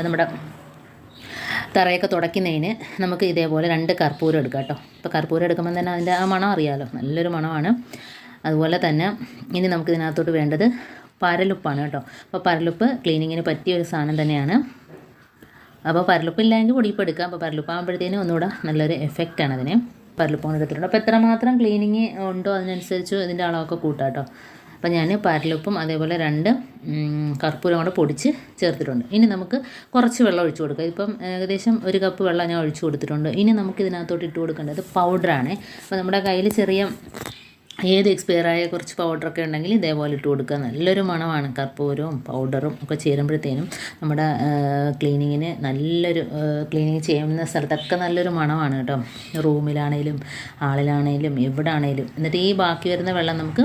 നമ്മുടെ തറയൊക്കെ തുടയ്ക്കുന്നതിന് നമുക്ക് ഇതേപോലെ 2 കർപ്പൂരം എടുക്കാം കേട്ടോ. ഇപ്പോൾ കർപ്പൂരം എടുക്കുമ്പോൾ തന്നെ അതിൻ്റെ ആ മണം അറിയാമല്ലോ, നല്ലൊരു മണമാണ്. അതുപോലെ തന്നെ ഇനി നമുക്ക് ഇതിനകത്തോട്ട് വേണ്ടത് പരലുപ്പാണ് കേട്ടോ. അപ്പോൾ പരലുപ്പ് ക്ലീനിങ്ങിന് പറ്റിയ ഒരു സാധനം തന്നെയാണ്. അപ്പോൾ പരലുപ്പില്ലെങ്കിൽ പൊടിയിപ്പ് എടുക്കാം. അപ്പോൾ പരലുപ്പാകുമ്പോഴത്തേനും ഒന്നുകൂടെ നല്ലൊരു എഫക്റ്റാണ് അതിന്. പരലുപ്പാണ് എടുത്തിട്ടുണ്ട്. അപ്പോൾ എത്രമാത്രം ക്ലീനിങ് ഉണ്ടോ അതിനനുസരിച്ച് ഇതിൻ്റെ അളവൊക്കെ കൂട്ടാം കേട്ടോ. അപ്പോൾ ഞാൻ പരലുപ്പും അതേപോലെ 2 കർപ്പൂരം കൂടെ പൊടിച്ച് ചേർത്തിട്ടുണ്ട്. ഇനി നമുക്ക് കുറച്ച് വെള്ളം ഒഴിച്ചു കൊടുക്കാം. ഇപ്പം ഏകദേശം 1 കപ്പ് വെള്ളം ഞാൻ ഒഴിച്ചു കൊടുത്തിട്ടുണ്ട്. ഇനി നമുക്ക് ഇതിനകത്തോട്ട് ഇട്ട് കൊടുക്കേണ്ടത് പൗഡറാണ്. അപ്പോൾ നമ്മുടെ കയ്യിൽ ചെറിയ ഏത് എക്സ്പയറായ കുറച്ച് പൗഡറൊക്കെ ഉണ്ടെങ്കിൽ ഇതേപോലെ ഇട്ട് കൊടുക്കുക. നല്ലൊരു മണമാണ്. കർപ്പൂരവും പൗഡറും ഒക്കെ ചേരുമ്പോഴത്തേനും നമ്മുടെ ക്ലീനിങ്ങിന് നല്ലൊരു ക്ലീനിങ് ചെയ്യുന്ന സ്ഥലത്തൊക്കെ നല്ലൊരു മണമാണ് കേട്ടോ. റൂമിലാണേലും ഹാളിലാണേലും എവിടെ ആണേലും. എന്നിട്ട് ഈ ബാക്കി വരുന്ന വെള്ളം നമുക്ക്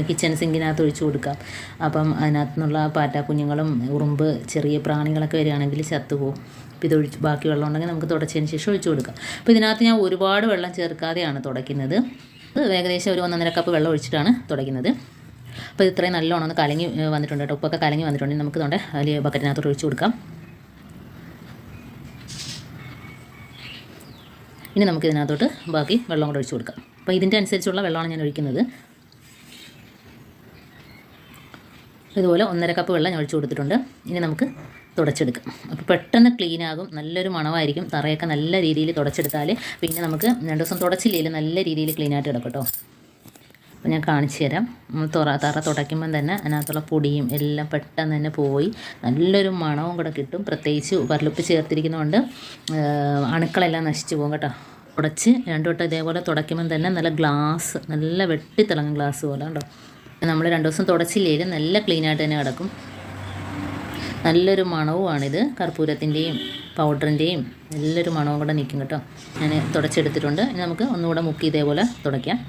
കിച്ചൺ സിങ്കിനകത്ത് ഒഴിച്ചു കൊടുക്കാം. അപ്പം അതിനകത്തു നിന്നുള്ള പാറ്റാക്കുഞ്ഞുങ്ങളും ഉറുമ്പ് ചെറിയ പ്രാണികളൊക്കെ വരികയാണെങ്കിൽ ചത്തുപോകും. അപ്പോൾ ഇതൊഴിച്ച് ബാക്കി വെള്ളം ഉണ്ടെങ്കിൽ നമുക്ക് തുടച്ചതിന് ശേഷം ഒഴിച്ചു കൊടുക്കാം. അപ്പോൾ ഇതിനകത്ത് ഞാൻ ഒരുപാട് വെള്ളം ചേർക്കാതെയാണ് തുടയ്ക്കുന്നത്. ഏകദേശം ഒരു 1.5 കപ്പ് വെള്ളം ഒഴിച്ചിട്ടാണ് തുടയ്ക്കുന്നത്. അപ്പോൾ ഇത് ഇത്രയും നല്ലോണം ഒന്ന് കലങ്ങി വന്നിട്ടുണ്ട് കേട്ടോ. ഉപ്പൊക്കെ കലങ്ങി വന്നിട്ടുണ്ടെങ്കിൽ നമുക്ക് ഇതുകൊണ്ട് വലിയ ബക്കറ്റിനകത്തോട്ട് ഒഴിച്ചു കൊടുക്കാം. ഇനി നമുക്ക് ഇതിനകത്തോട്ട് ബാക്കി വെള്ളം കൂടെ ഒഴിച്ചു കൊടുക്കാം. അപ്പോൾ ഇതിൻ്റെ അനുസരിച്ചുള്ള വെള്ളമാണ് ഞാൻ ഒഴിക്കുന്നത്. ഇതുപോലെ 1.5 കപ്പ് വെള്ളം ഞാൻ ഒഴിച്ചു കൊടുത്തിട്ടുണ്ട്. ഇനി നമുക്ക് തുടച്ചെടുക്കാം. അപ്പോൾ പെട്ടെന്ന് ക്ലീനാകും, നല്ലൊരു മണമായിരിക്കും. തറയൊക്കെ നല്ല രീതിയിൽ തുടച്ചെടുത്താൽ പിന്നെ നമുക്ക് 2 ദിവസം തുടച്ചില്ലെങ്കിലും നല്ല രീതിയിൽ ക്ലീനായിട്ട് കിടക്കും കേട്ടോ. അപ്പോൾ ഞാൻ കാണിച്ചു തരാം. നമ്മൾ തറ തുടയ്ക്കുമ്പം തന്നെ അതിനകത്തുള്ള പൊടിയും എല്ലാം പെട്ടെന്ന് തന്നെ പോയി നല്ലൊരു മണവും കൂടെ കിട്ടും. പ്രത്യേകിച്ച് പരലുപ്പ് ചേർത്തിരിക്കുന്നതുകൊണ്ട് അണുക്കളെല്ലാം നശിച്ചു പോകും കേട്ടോ. തുടച്ച് 2 വട്ടം ഇതേപോലെ തുടയ്ക്കുമ്പം തന്നെ നല്ല വെട്ടിത്തിളങ്ങും ഗ്ലാസ് പോലെ കേട്ടോ. നമ്മൾ 2 ദിവസം തുടച്ചില്ലെങ്കിലും നല്ല ക്ലീനായിട്ട് തന്നെ കിടക്കും. നല്ലൊരു മണവുമാണിത്. കർപ്പൂരത്തിൻ്റെയും പൗഡറിൻ്റെയും നല്ലൊരു മണവും കൂടെ നിൽക്കും കേട്ടോ. ഞാൻ തുടച്ചെടുത്തിട്ടുണ്ട്. ഇനി നമുക്ക് ഒന്നുകൂടെ മുക്കി ഇതേപോലെ തുടയ്ക്കാം.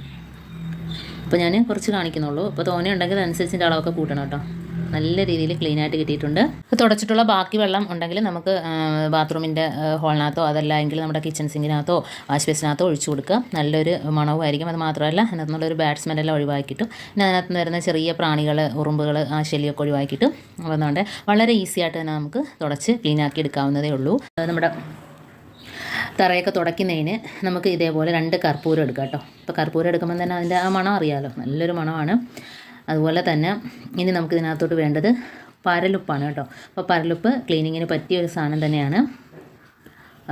അപ്പോൾ ഞാൻ കുറച്ച് കാണിക്കുന്നുള്ളൂ. അപ്പോൾ തോനെ ഉണ്ടെങ്കിൽ അതനുസരിച്ചിൻ്റെ അളവൊക്കെ കൂട്ടണം കേട്ടോ. നല്ല രീതിയിൽ ക്ലീനായിട്ട് കിട്ടിയിട്ടുണ്ട്. തുടച്ചിട്ടുള്ള ബാക്കി വെള്ളം ഉണ്ടെങ്കിൽ നമുക്ക് ബാത്റൂമിൻ്റെ ഹോളിനകത്തോ അതല്ല എങ്കിൽ നമ്മുടെ കിച്ചൺ സിങ്കിനകത്തോ വാഷ് ബേസിനകത്തോ ഒഴിച്ചു കൊടുക്കുക. നല്ലൊരു മണവുമായിരിക്കും. അത് മാത്രമല്ല അതിനകത്ത് നിന്നുള്ളൊരു ബാഡ് സ്മെല്ലെല്ലാം ഒഴിവാക്കിയിട്ടും പിന്നെ അതിനകത്ത് നിന്ന് വരുന്ന ചെറിയ പ്രാണികൾ, ഉറുമ്പുകൾ, ആ ശല്യമൊക്കെ ഒഴിവാക്കിയിട്ടും അതുകൊണ്ട് വളരെ ഈസി ആയിട്ട് തന്നെ നമുക്ക് തുടച്ച് ക്ലീനാക്കി എടുക്കാവുന്നതേ ഉള്ളൂ. നമ്മുടെ തറയൊക്കെ തുടയ്ക്കുന്നതിന് നമുക്ക് ഇതേപോലെ 2 കർപ്പൂരം എടുക്കാം കേട്ടോ. ഇപ്പോൾ കർപ്പൂരം എടുക്കുമ്പോൾ തന്നെ അതിൻ്റെ ആ മണം അറിയാമല്ലോ, നല്ലൊരു മണമാണ്. അതുപോലെ തന്നെ ഇനി നമുക്ക് ഇതിനകത്തോട്ട് വേണ്ടത് പരലുപ്പാണ് കേട്ടോ. അപ്പോൾ പരലുപ്പ് ക്ലീനിങ്ങിന് പറ്റിയ ഒരു സാധനം തന്നെയാണ്.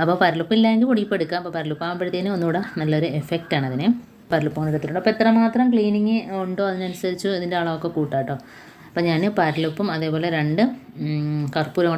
അപ്പോൾ പരലുപ്പില്ലെങ്കിൽ പൊടിയിപ്പ് എടുക്കാം. അപ്പോൾ പരലുപ്പാകുമ്പോഴത്തേനും ഒന്നുകൂടെ നല്ലൊരു എഫക്റ്റാണ് അതിന്. പരലുപ്പാണ് എടുത്തിട്ടുണ്ട്. അപ്പോൾ എത്രമാത്രം ക്ലീനിങ് ഉണ്ടോ അതിനനുസരിച്ച് ഇതിൻ്റെ അളവൊക്കെ കൂട്ടാം കേട്ടോ. അപ്പോൾ ഞാൻ പരലുപ്പും അതേപോലെ 2 കർപ്പൂരം